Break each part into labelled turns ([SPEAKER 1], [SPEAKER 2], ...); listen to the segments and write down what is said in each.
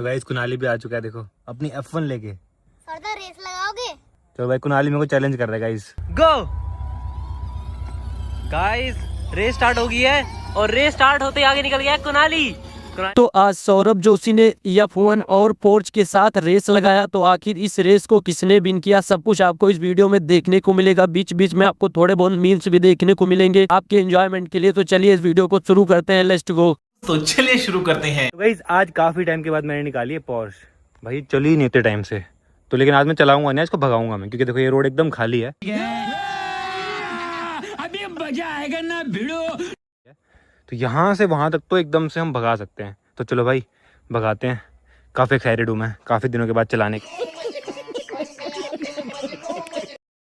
[SPEAKER 1] तो गाइस कुनाली भी आ चुका है, देखो अपनी F1 लेके।
[SPEAKER 2] सरदार रेस लगाओगे?
[SPEAKER 1] चलो भाई कुनाली मेरे को चैलेंज कर रहा है guys.
[SPEAKER 3] Go guys, race start हो गई है और रेस स्टार्ट होते ही आगे निकल गया है कुनाली।
[SPEAKER 4] तो आज सौरभ जोशी ने F1 और पोर्च के साथ रेस लगाया। तो आखिर इस रेस को किसने विन किया, सब कुछ आपको इस वीडियो में देखने को मिलेगा। बीच बीच में आपको थोड़े बहुत मीम्स भी देखने को मिलेंगे आपके एंजॉयमेंट के लिए। तो चलिए इस वीडियो को शुरू करते हैं, लेट्स गो।
[SPEAKER 5] तो चलिए शुरू करते हैं।
[SPEAKER 1] तो गाइस आज काफी टाइम के बाद मैंने निकाली है पोर्श, भाई चली ही नहीं इतने टाइम से। तो लेकिन आज मैं चलाऊंगा नहीं, इसको भगाऊंगा मैं, क्योंकि देखो ये रोड एकदम खाली है।
[SPEAKER 6] अभी मजा आएगा ना भिड़ो।
[SPEAKER 1] तो यहाँ से वहां तक तो एकदम से हम भगा सकते हैं। तो चलो भाई भगाते हैं। काफी एक्साइटेड हूँ मैं, काफी दिनों के बाद चलाने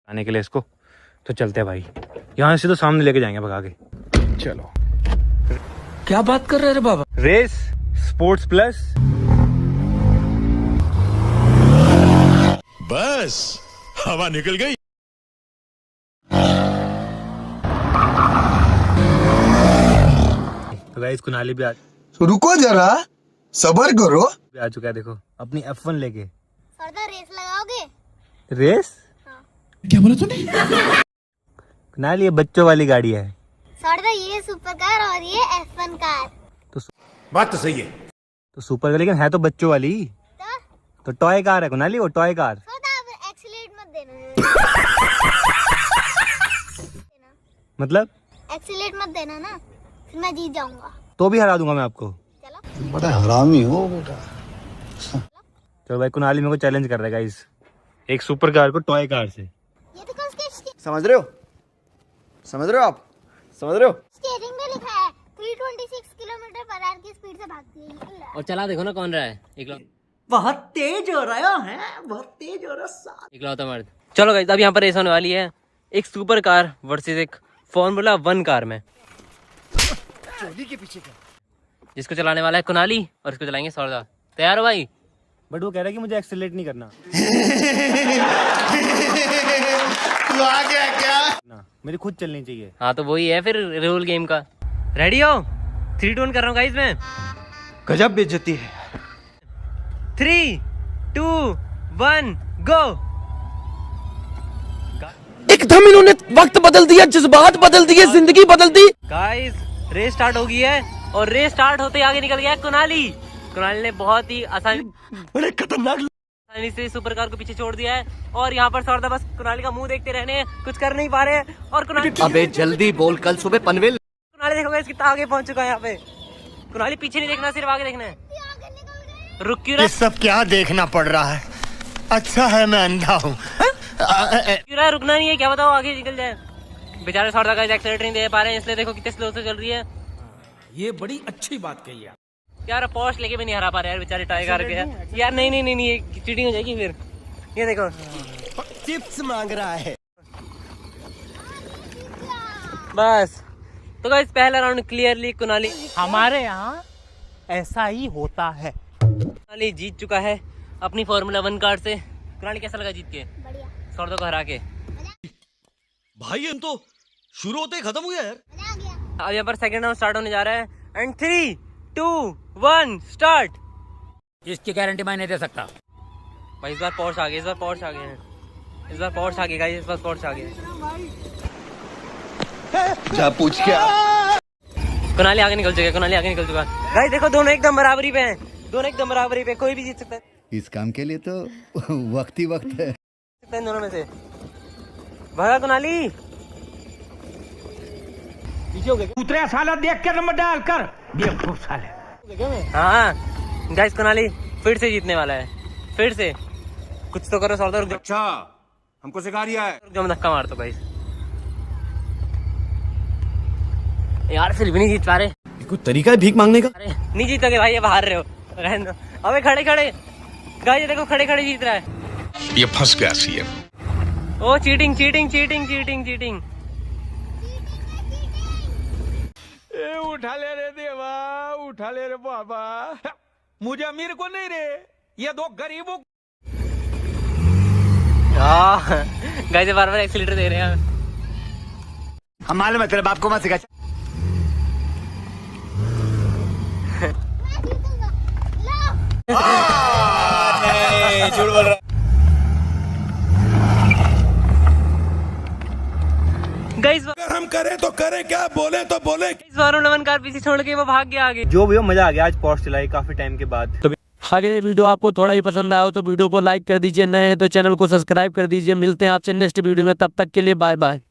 [SPEAKER 1] के लिए इसको। तो चलते हैं भाई, यहाँ से तो सामने लेके जाएंगे भगा के। चलो
[SPEAKER 6] क्या बात कर रहे रे बाबा?
[SPEAKER 1] Race sports plus.
[SPEAKER 5] बस हवा निकल गई।
[SPEAKER 1] तो गाइस कुनाली भी
[SPEAKER 7] रुको जरा, सबर करो।
[SPEAKER 1] आ चुका है, देखो अपनी F1 लेके।
[SPEAKER 2] सरदार रेस लगाओगे?
[SPEAKER 1] रेस?
[SPEAKER 2] हाँ।
[SPEAKER 5] क्या बोला तूने?
[SPEAKER 1] कुनाली ये बच्चों वाली गाड़ी है।
[SPEAKER 2] सरदार ये सुपर कार और ये F1 कार।
[SPEAKER 5] बात तो सही है।
[SPEAKER 1] तो सुपर कार, लेकिन है तो बच्चों वाली। तो टॉय कार है कुनाली, वो टॉय कार।
[SPEAKER 2] सरदार एक्सीलेट मत देना।
[SPEAKER 1] मतलब
[SPEAKER 2] एक्सीलेट मत देना ना, फिर मैं जीत जाऊंगा।
[SPEAKER 1] तो भी हरा दूंगा मैं आपको।
[SPEAKER 2] चलो
[SPEAKER 7] बड़ा हरामी हो बेटा।
[SPEAKER 1] चलो भाई कुनाली मेरे को चैलेंज कर रहा है गाइस, एक सुपर कार को टॉय कार से।
[SPEAKER 2] ये तो
[SPEAKER 7] समझ रहे हो? समझ रहे हो आप? समझ रहे हो?
[SPEAKER 2] स्टीयरिंग में लिखा है 326 किलोमीटर पर आवर की स्पीड से भागती है।
[SPEAKER 3] और चला देखो ना कौन रहा है,
[SPEAKER 6] बहुत तेज हो रहा है, बहुत तेज हो रहा।
[SPEAKER 3] इकलौता मर्द। चलो गाइस, अब यहाँ पर रेस होने वाली है, एक सुपर कार वर्सेस एक फॉर्मूला 1 कार में।
[SPEAKER 7] चोली के पीछे क्या?
[SPEAKER 3] जिसको चलाने वाला है कुनाली और इसको चलाएंगे सौरदा। तैयार हो भाई?
[SPEAKER 1] बट वो कह रहा है कि मुझे एक्सेलरेट नहीं करना।
[SPEAKER 5] तू आ गया क्या?
[SPEAKER 1] ना मेरी खुद चलनी चाहिए।
[SPEAKER 3] हाँ तो वही है फिर रूल गेम का। रेडी हो? 3 2 1 कर रहा हूँ गाइस मैं।
[SPEAKER 7] गजब बेइज्जती है।
[SPEAKER 3] 3 2 1 गो।
[SPEAKER 4] एकदम इन्होंने वक्त बदल दिया, जज्बात बदल दिए, जिंदगी बदल दी।
[SPEAKER 3] गाइस रेस स्टार्ट हो गई है और रेस स्टार्ट होते ही आगे निकल गया है कुनाली। कुनाली ने बहुत ही
[SPEAKER 5] बड़े खतरनाक
[SPEAKER 3] आसानी से सुपर कार को पीछे छोड़ दिया है और यहाँ पर सौरदा बस कुनाली का मुंह देखते रहने हैं, कुछ कर नहीं पा रहे हैं। और कुनाली,
[SPEAKER 4] अबे जल्दी बोल, कल सुबह पनवेल।
[SPEAKER 3] कुनाली देखो गाइस कितना आगे पहुंच चुका है यहाँ पे। कुनाली पीछे नहीं देखना, सिर्फ आगे देखना है। रुक क्यों
[SPEAKER 5] ये
[SPEAKER 3] रहा?
[SPEAKER 5] सब क्या देखना पड़ रहा है? अच्छा है मैं अंधा हूँ।
[SPEAKER 3] क्यों रहा? रुकना नहीं है क्या, बताओ आगे निकल जाए। बेचारे सौरदा गाइस एक्सीलेटर नहीं दे पा रहे हैं, इसलिए देखो कितने स्लो से चल रही है।
[SPEAKER 6] ये बड़ी अच्छी बात कही है
[SPEAKER 3] यार पोर्श लेके भी नहीं हरा पा रहे यार बेचारे टॉय कार के यार। नहीं नहीं नहीं नहीं, ये चीटिंग हो जाएगी फिर। ये देखो
[SPEAKER 5] चिप्स मांग रहा है।
[SPEAKER 3] बस। तो गाइस पहला राउंड क्लियरली कुनाली,
[SPEAKER 6] हमारे यहाँ ऐसा ही होता है।
[SPEAKER 3] कुनाली जीत चुका है अपनी फॉर्मूला 1 कार से। कुनाली कैसा लगा जीत के,
[SPEAKER 2] बढ़िया।
[SPEAKER 3] सौरदा को हरा के?
[SPEAKER 5] भाई हम तो शुरू होते ही खत्म हो गया यार।
[SPEAKER 2] मजा आ गया।
[SPEAKER 3] अब यहाँ पर सेकंड राउंड स्टार्ट होने जा रहा है एंड 3 2 1 स्टार्ट।
[SPEAKER 6] इसकी गारंटी मैं नहीं दे सकता
[SPEAKER 3] भाई इस बार पोर्श आ गए, इस बार पोर्श आ गए, इस बार पोर्श आ गए गाइस, इस बार पोर्श आ गए।
[SPEAKER 7] जा पूछ क्या?
[SPEAKER 3] कुनाली आगे निकल चुका है, कुनाली आगे निकल चुका है। गाइस देखो दोनों एकदम बराबरी पे हैं, दोनों एकदम बराबरी पे, कोई भी जीत सकता है।
[SPEAKER 8] इस काम के लिए तो वक्त ही वक्त है।
[SPEAKER 3] इन दोनों में से भगा कुनाली।
[SPEAKER 6] उतरे साला देख के नंबर डाल कर बेवकूफ साले।
[SPEAKER 3] हाँ गाइस कुनाली फिर से जीतने वाला है, फिर से। कुछ तो करो सौरदा, रुक जाओ।
[SPEAKER 5] अच्छा हमको सिखा रिया है।
[SPEAKER 3] रुक जाओ, मैं धक्का मार दो गाइस। यार फिर भी नहीं जीत पा रहे।
[SPEAKER 7] कोई तरीका है भीख मांगने का?
[SPEAKER 3] अरे नहीं जीतोगे भाई, ये हार रहे हो। रहने दो। अबे खड़े खड़े गाइस, ये देखो खड़े खड़े जीत रहा है।
[SPEAKER 5] ये फंस गया CM.
[SPEAKER 3] Oh cheating cheating cheating cheating cheating.
[SPEAKER 6] उठा ले रे देवा, उठा ले रे बाबा। मुझे अमीर को नहीं रे, ये दो गरीबों।
[SPEAKER 3] गाइस बार बार एक्सीलेटर दे रहे हैं।
[SPEAKER 5] हम मालूम है तेरे बाप को मत सिखा।
[SPEAKER 2] मैं जीतूंगा। लो।
[SPEAKER 3] गाइस
[SPEAKER 5] हम करें तो करें क्या, बोले तो बोले।
[SPEAKER 3] वरुण लवन कार पीछे छोड़ के वो भाग गया आगे।
[SPEAKER 1] जो भी हो, मजा आ गया आज पोर्श चलाई काफी टाइम के बाद। तो
[SPEAKER 4] अगर ये वीडियो आपको थोड़ा ही पसंद आया हो तो वीडियो को लाइक कर दीजिए, नए हैं तो चैनल को सब्सक्राइब कर दीजिए। मिलते हैं आपसे नेक्स्ट वीडियो में, तब तक के लिए बाय बाय।